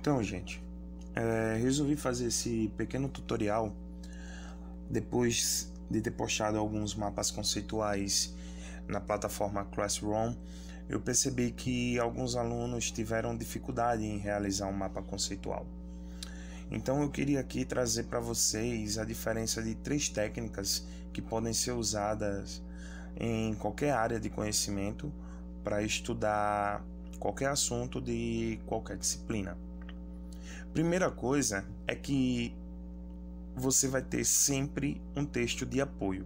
Então, gente, resolvi fazer esse pequeno tutorial depois de ter postado alguns mapas conceituais na plataforma Classroom. Eu percebi que alguns alunos tiveram dificuldade em realizar um mapa conceitual. Então eu queria aqui trazer para vocês a diferença de 3 técnicas que podem ser usadas em qualquer área de conhecimento para estudar qualquer assunto de qualquer disciplina. Primeira coisa é que você vai ter sempre um texto de apoio,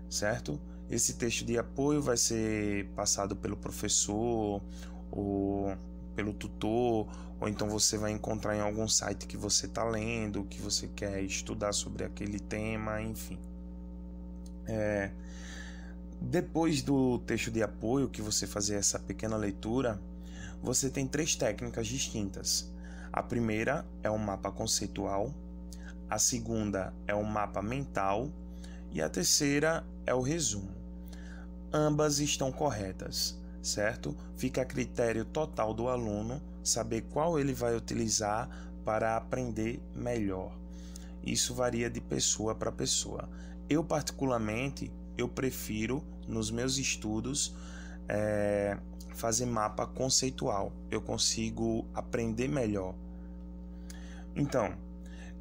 certo? Esse texto de apoio vai ser passado pelo professor ou pelo tutor, ou então você vai encontrar em algum site que você está lendo, que você quer estudar sobre aquele tema, enfim. Depois do texto de apoio, que você fazer essa pequena leitura, você tem 3 técnicas distintas. A primeira é um mapa conceitual, a segunda é um mapa mental e a terceira é o resumo. Ambas estão corretas, certo? Fica a critério total do aluno saber qual ele vai utilizar para aprender melhor. Isso varia de pessoa para pessoa. Eu, particularmente, prefiro, nos meus estudos, fazer mapa conceitual. Eu consigo aprender melhor. Então,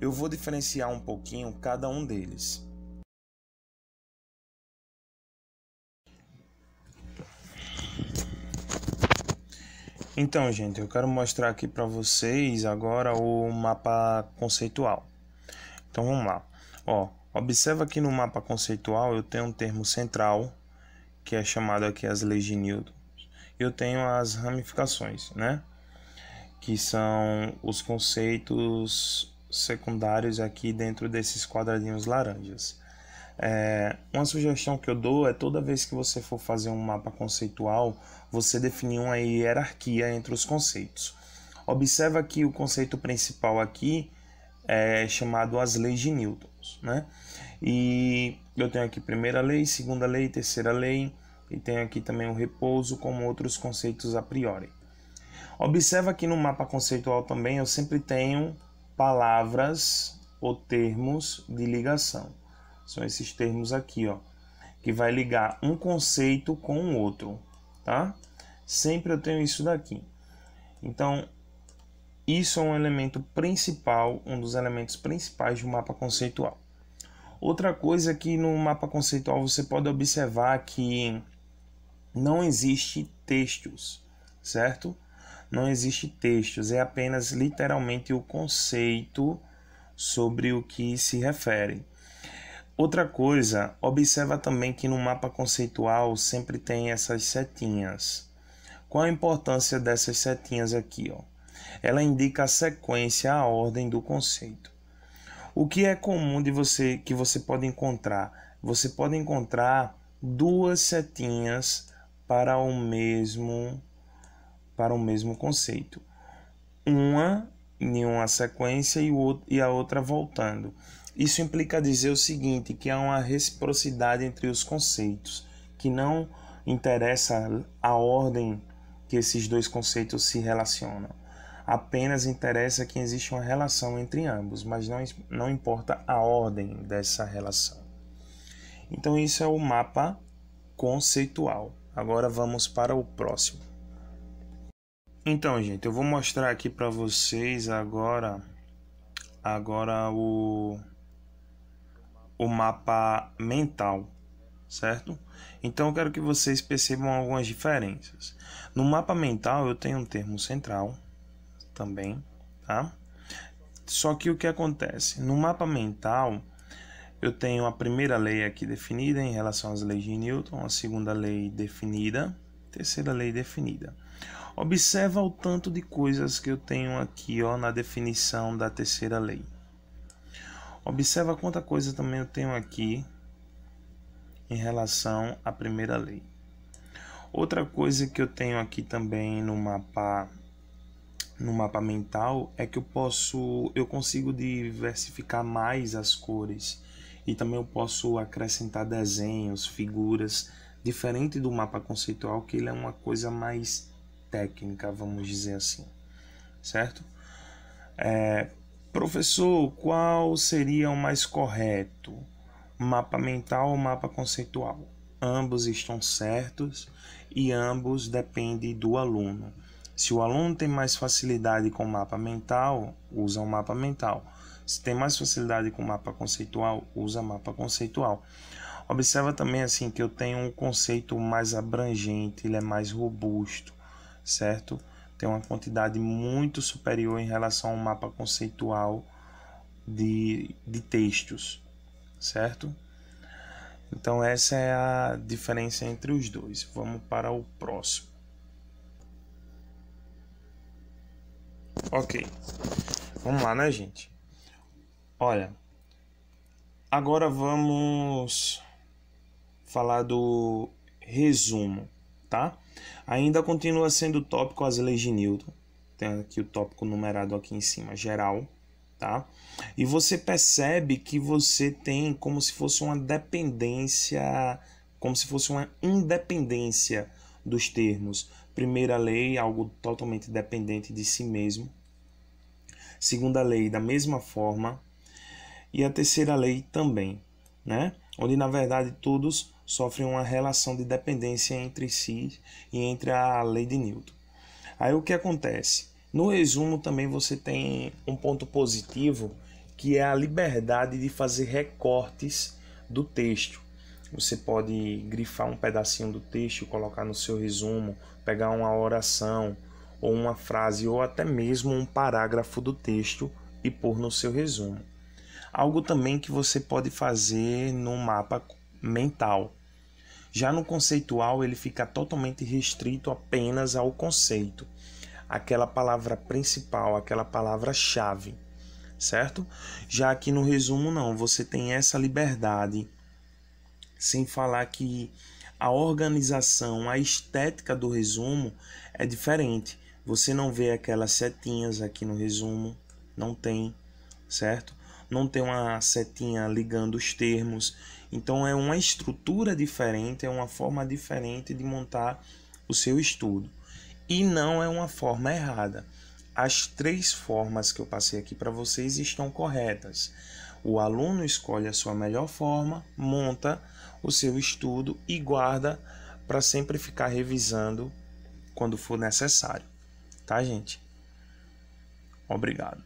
eu vou diferenciar um pouquinho cada um deles. Então, gente, eu quero mostrar aqui para vocês agora o mapa conceitual. Então, vamos lá. Observa aqui no mapa conceitual eu tenho um termo central, que é chamado aqui as leis de Newton. Eu tenho as ramificações, né? Que são os conceitos secundários aqui dentro desses quadradinhos laranjas. Uma sugestão que eu dou é toda vez que você for fazer um mapa conceitual, você definir uma hierarquia entre os conceitos. Observa que o conceito principal aqui é chamado as leis de Newton, né? E eu tenho aqui primeira lei, segunda lei, terceira lei, e tenho aqui também o repouso como outros conceitos a priori. Observa que no mapa conceitual também eu sempre tenho palavras ou termos de ligação. São esses termos aqui, que vai ligar um conceito com o outro, tá? Sempre eu tenho isso daqui. Então, isso é um elemento principal, um dos elementos principais do mapa conceitual. Outra coisa é que no mapa conceitual você pode observar que não existe textos, certo? Não existe textos, é apenas literalmente o conceito sobre o que se refere. Outra coisa, observa também que no mapa conceitual sempre tem essas setinhas. Qual a importância dessas setinhas aqui? Ela indica a sequência, a ordem do conceito. O que é comum que você pode encontrar? Você pode encontrar 2 setinhas para o mesmo conceito. Uma em uma sequência e a outra voltando. Isso implica dizer o seguinte, que há uma reciprocidade entre os conceitos, que não interessa a ordem que esses 2 conceitos se relacionam. Apenas interessa que existe uma relação entre ambos, mas não importa a ordem dessa relação. Então isso é o mapa conceitual. Agora vamos para o próximo. Então, gente, eu vou mostrar aqui para vocês agora o mapa mental, certo? Então eu quero que vocês percebam algumas diferenças. No mapa mental eu tenho um termo central também, tá? Só que o que acontece? No mapa mental eu tenho a primeira lei aqui definida em relação às leis de Newton, a segunda lei definida, a terceira lei definida. Observa o tanto de coisas que eu tenho aqui, na definição da terceira lei. Observa quanta coisa também eu tenho aqui em relação à primeira lei. Outra coisa que eu tenho aqui também no mapa mental é que eu consigo diversificar mais as cores e também eu posso acrescentar desenhos, figuras, diferente do mapa conceitual, que ele é uma coisa mais técnica, vamos dizer assim. certo? Professor, qual seria o mais correto? Mapa mental ou mapa conceitual? Ambos estão certos e ambos dependem do aluno. Se o aluno tem mais facilidade com mapa mental, usa o mapa mental. Se tem mais facilidade com mapa conceitual, usa mapa conceitual. Observa também assim que eu tenho um conceito mais abrangente, ele é mais robusto, certo? Tem uma quantidade muito superior em relação ao mapa conceitual de textos, certo? Então essa é a diferença entre os dois. Vamos para o próximo. Ok, vamos lá, né, gente? Olha, agora vamos falar do resumo, tá? Ainda continua sendo o tópico as leis de Newton. Tem aqui o tópico numerado aqui em cima, geral, tá? E você percebe que você tem como se fosse uma dependência, como se fosse uma independência dos termos. Primeira lei, algo totalmente dependente de si mesmo. Segunda lei, da mesma forma. E a terceira lei também, né? Onde na verdade todos sofrem uma relação de dependência entre si e entre a lei de Newton. Aí o que acontece? No resumo também você tem um ponto positivo, que é a liberdade de fazer recortes do texto. Você pode grifar um pedacinho do texto e colocar no seu resumo, pegar uma oração ou uma frase ou até mesmo um parágrafo do texto e pôr no seu resumo. Algo também que você pode fazer no mapa mental. Já no conceitual, ele fica totalmente restrito apenas ao conceito, aquela palavra principal, aquela palavra-chave, certo? Já aqui no resumo não, você tem essa liberdade, sem falar que a organização, a estética do resumo é diferente. Você não vê aquelas setinhas aqui no resumo, não tem, certo? Não tem uma setinha ligando os termos. Então é uma estrutura diferente, é uma forma diferente de montar o seu estudo. E não é uma forma errada. As 3 formas que eu passei aqui para vocês estão corretas. O aluno escolhe a sua melhor forma, monta o seu estudo e guarda para sempre ficar revisando quando for necessário. Tá, gente? Obrigado.